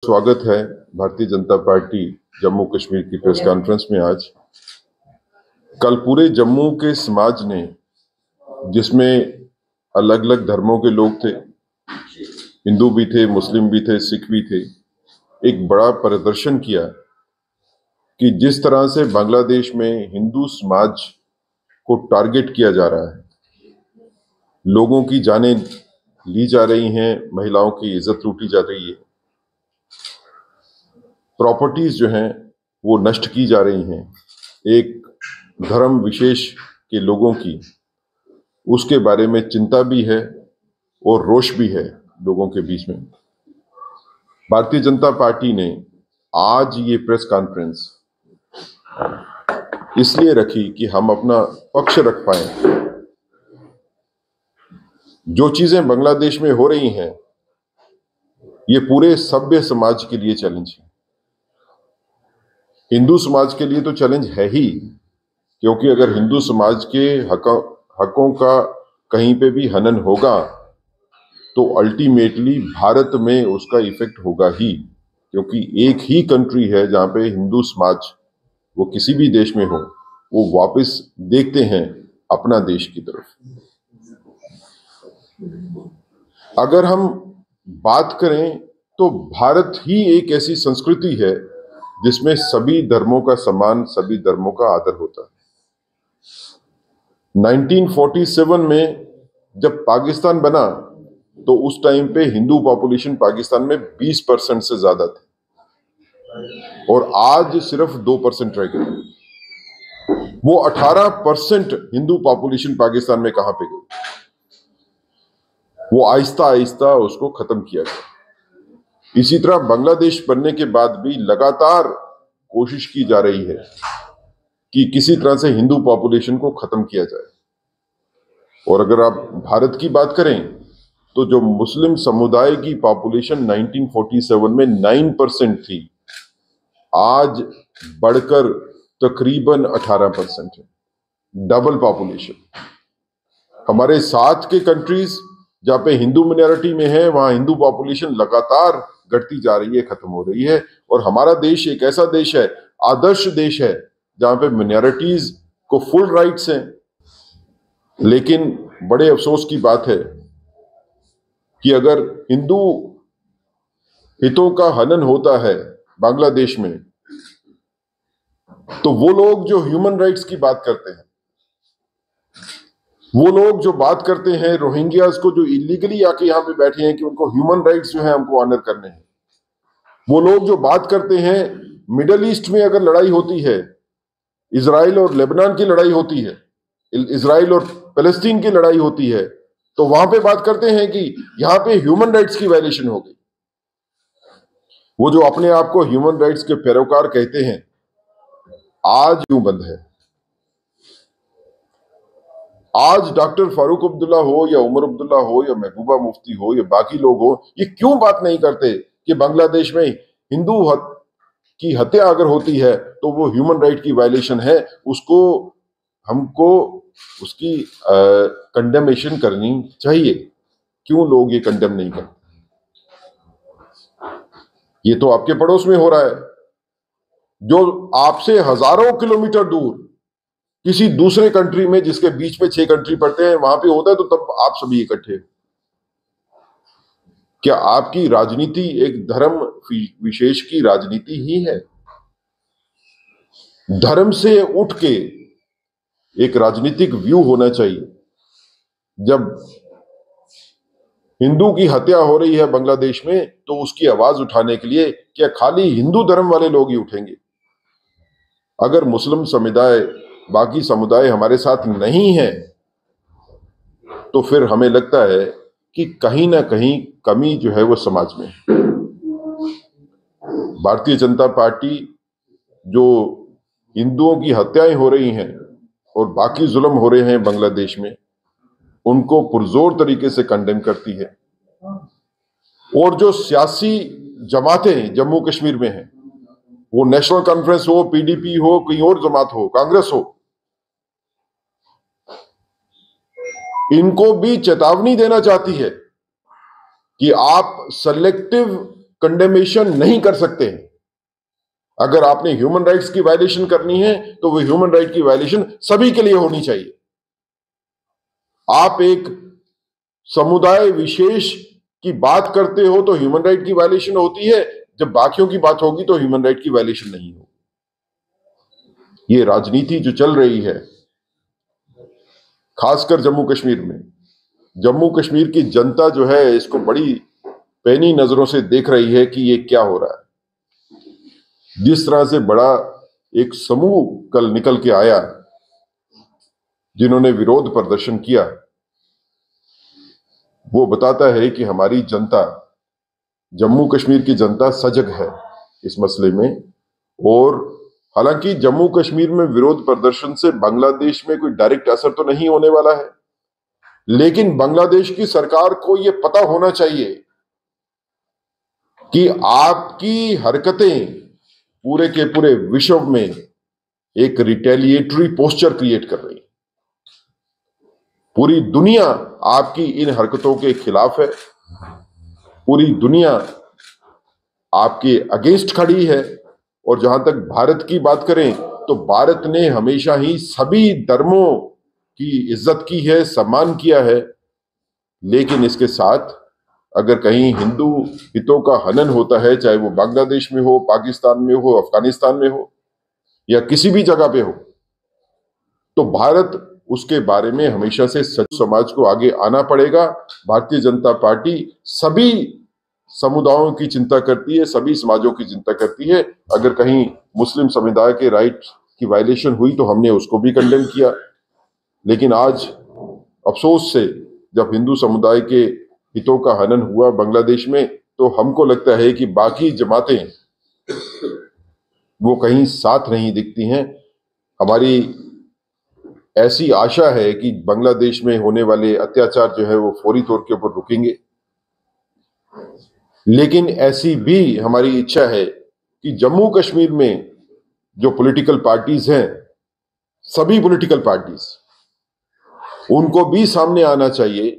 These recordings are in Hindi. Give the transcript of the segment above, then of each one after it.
स्वागत है भारतीय जनता पार्टी जम्मू कश्मीर की प्रेस कॉन्फ्रेंस में। आज कल पूरे जम्मू के समाज ने, जिसमें अलग अलग धर्मों के लोग थे, हिंदू भी थे, मुस्लिम भी थे, सिख भी थे, एक बड़ा प्रदर्शन किया कि जिस तरह से बांग्लादेश में हिंदू समाज को टारगेट किया जा रहा है, लोगों की जानें ली जा रही हैं, महिलाओं की इज्जत लूटी जा रही है, प्रॉपर्टीज जो हैं वो नष्ट की जा रही हैं, एक धर्म विशेष के लोगों की, उसके बारे में चिंता भी है और रोष भी है लोगों के बीच में। भारतीय जनता पार्टी ने आज ये प्रेस कॉन्फ्रेंस इसलिए रखी कि हम अपना पक्ष रख पाए। जो चीजें बांग्लादेश में हो रही हैं, ये पूरे सभ्य समाज के लिए चैलेंज है। हिंदू समाज के लिए तो चैलेंज है ही, क्योंकि अगर हिंदू समाज के हकों का कहीं पे भी हनन होगा तो अल्टीमेटली भारत में उसका इफेक्ट होगा ही, क्योंकि एक ही कंट्री है जहां पे हिंदू समाज, वो किसी भी देश में हो, वो वापस देखते हैं अपना देश की तरफ। अगर हम बात करें तो भारत ही एक ऐसी संस्कृति है जिसमें सभी धर्मों का सम्मान, सभी धर्मों का आदर होता है। 1947 में जब पाकिस्तान बना तो उस टाइम पे हिंदू पॉपुलेशन पाकिस्तान में 20% से ज्यादा थी और आज सिर्फ 2% रह गए। वो 18% हिंदू पॉपुलेशन पाकिस्तान में कहां पे गई? वो आहिस्ता आहिस्ता उसको खत्म किया गया। इसी तरह बांग्लादेश बनने के बाद भी लगातार कोशिश की जा रही है कि किसी तरह से हिंदू पॉपुलेशन को खत्म किया जाए। और अगर आप भारत की बात करें तो जो मुस्लिम समुदाय की पॉपुलेशन 1947 में 9% थी, आज बढ़कर तकरीबन 18% है, डबल पॉपुलेशन। हमारे साथ के कंट्रीज जहां पे हिंदू मिनॉरिटी में है, वहां हिंदू पॉपुलेशन लगातार घटती जा रही है, खत्म हो रही है। और हमारा देश एक ऐसा देश है, आदर्श देश है, जहां पे मिनॉरिटीज को फुल राइट्स हैं। लेकिन बड़े अफसोस की बात है कि अगर हिंदू हितों का हनन होता है बांग्लादेश में, तो वो लोग जो ह्यूमन राइट्स की बात करते हैं, वो लोग जो बात करते हैं रोहिंग्यास को जो इलीगली आके यहाँ पे बैठे हैं कि उनको ह्यूमन राइट्स जो है हमको ऑनर करने हैं, वो लोग जो बात करते हैं मिडल ईस्ट में अगर लड़ाई होती है, इजराइल और लेबनान की लड़ाई होती है, इजराइल और पैलेस्टीन की लड़ाई होती है, तो वहां पे बात करते हैं कि यहां पे ह्यूमन राइट्स की वायलेशन हो गई। वो जो अपने आप को ह्यूमन राइट्स के पैरोकार कहते हैं, आज क्यों बंद है? आज डॉक्टर फारूक अब्दुल्ला हो या उमर अब्दुल्ला हो या महबूबा मुफ्ती हो या बाकी लोग हो, ये क्यों बात नहीं करते कि बांग्लादेश में हिंदू की हत्या अगर होती है तो वो ह्यूमन राइट की वायलेशन है, उसको हमको उसकी कंडेमेशन करनी चाहिए। क्यों लोग ये कंडेम नहीं करते? ये तो आपके पड़ोस में हो रहा है, जो आपसे हजारों किलोमीटर दूर किसी दूसरे कंट्री में, जिसके बीच में 6 कंट्री पड़ते हैं, वहां पे होता है, तो तब आप सभी इकट्ठे। क्या आपकी राजनीति एक धर्म विशेष की राजनीति ही है? धर्म से उठ के एक राजनीतिक व्यू होना चाहिए। जब हिंदू की हत्या हो रही है बांग्लादेश में, तो उसकी आवाज उठाने के लिए क्या खाली हिंदू धर्म वाले लोग ही उठेंगे? अगर मुस्लिम समुदाय, बाकी समुदाय हमारे साथ नहीं है, तो फिर हमें लगता है कि कहीं ना कहीं कमी जो है वो समाज में। भारतीय जनता पार्टी जो हिंदुओं की हत्याएं हो रही हैं और बाकी जुल्म हो रहे हैं बांग्लादेश में, उनको पुरजोर तरीके से कंडेम करती है। और जो सियासी जमातें जम्मू कश्मीर में हैं, वो नेशनल कॉन्फ्रेंस हो, पीडीपी हो, कहीं और जमात हो, कांग्रेस हो, इनको भी चेतावनी देना चाहती है कि आप सेलेक्टिव कंडेमेशन नहीं कर सकते हैं। अगर आपने ह्यूमन राइट्स की वायलेशन करनी है तो वो ह्यूमन राइट की वायलेशन सभी के लिए होनी चाहिए। आप एक समुदाय विशेष की बात करते हो तो ह्यूमन राइट की वायलेशन होती है, जब बाकियों की बात होगी तो ह्यूमन राइट की वायलेशन नहीं होगी। ये राजनीति जो चल रही है, खासकर जम्मू कश्मीर में, जम्मू कश्मीर की जनता जो है इसको बड़ी पैनी नजरों से देख रही है कि ये क्या हो रहा है। जिस तरह से बड़ा एक समूह कल निकल के आया जिन्होंने विरोध प्रदर्शन किया, वो बताता है कि हमारी जनता, जम्मू कश्मीर की जनता सजग है इस मसले में। और हालांकि जम्मू कश्मीर में विरोध प्रदर्शन से बांग्लादेश में कोई डायरेक्ट असर तो नहीं होने वाला है, लेकिन बांग्लादेश की सरकार को यह पता होना चाहिए कि आपकी हरकतें पूरे के पूरे विश्व में एक रिटेलिएटरी पोस्चर क्रिएट कर रही है। पूरी दुनिया आपकी इन हरकतों के खिलाफ है, पूरी दुनिया आपके अगेंस्ट खड़ी है। और जहां तक भारत की बात करें तो भारत ने हमेशा ही सभी धर्मों की इज्जत की है, सम्मान किया है, लेकिन इसके साथ अगर कहीं हिंदू हितों का हनन होता है, चाहे वो बांग्लादेश में हो, पाकिस्तान में हो, अफगानिस्तान में हो या किसी भी जगह पे हो, तो भारत उसके बारे में हमेशा से समाज को आगे आना पड़ेगा। भारतीय जनता पार्टी सभी समुदायों की चिंता करती है, सभी समाजों की चिंता करती है। अगर कहीं मुस्लिम समुदाय के राइट की वायलेशन हुई तो हमने उसको भी कंडेम किया, लेकिन आज अफसोस से जब हिंदू समुदाय के हितों का हनन हुआ बांग्लादेश में, तो हमको लगता है कि बाकी जमातें वो कहीं साथ नहीं दिखती हैं। हमारी ऐसी आशा है कि बांग्लादेश में होने वाले अत्याचार जो है वो फौरी तौर के ऊपर रुकेंगे, लेकिन ऐसी भी हमारी इच्छा है कि जम्मू कश्मीर में जो पॉलिटिकल पार्टीज हैं, सभी पॉलिटिकल पार्टीज, उनको भी सामने आना चाहिए।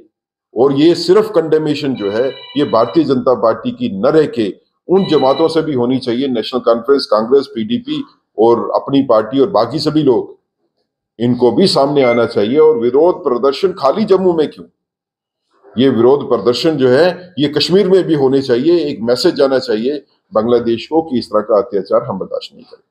और ये सिर्फ कंडेमेशन जो है ये भारतीय जनता पार्टी की न रह के उन जमातों से भी होनी चाहिए, नेशनल कॉन्फ्रेंस, कांग्रेस, पीडीपी और अपनी पार्टी और बाकी सभी लोग, इनको भी सामने आना चाहिए। और विरोध प्रदर्शन खाली जम्मू में क्यों, ये विरोध प्रदर्शन जो है ये कश्मीर में भी होने चाहिए। एक मैसेज जाना चाहिए बांग्लादेश को कि इस तरह का अत्याचार हम बर्दाश्त नहीं करें।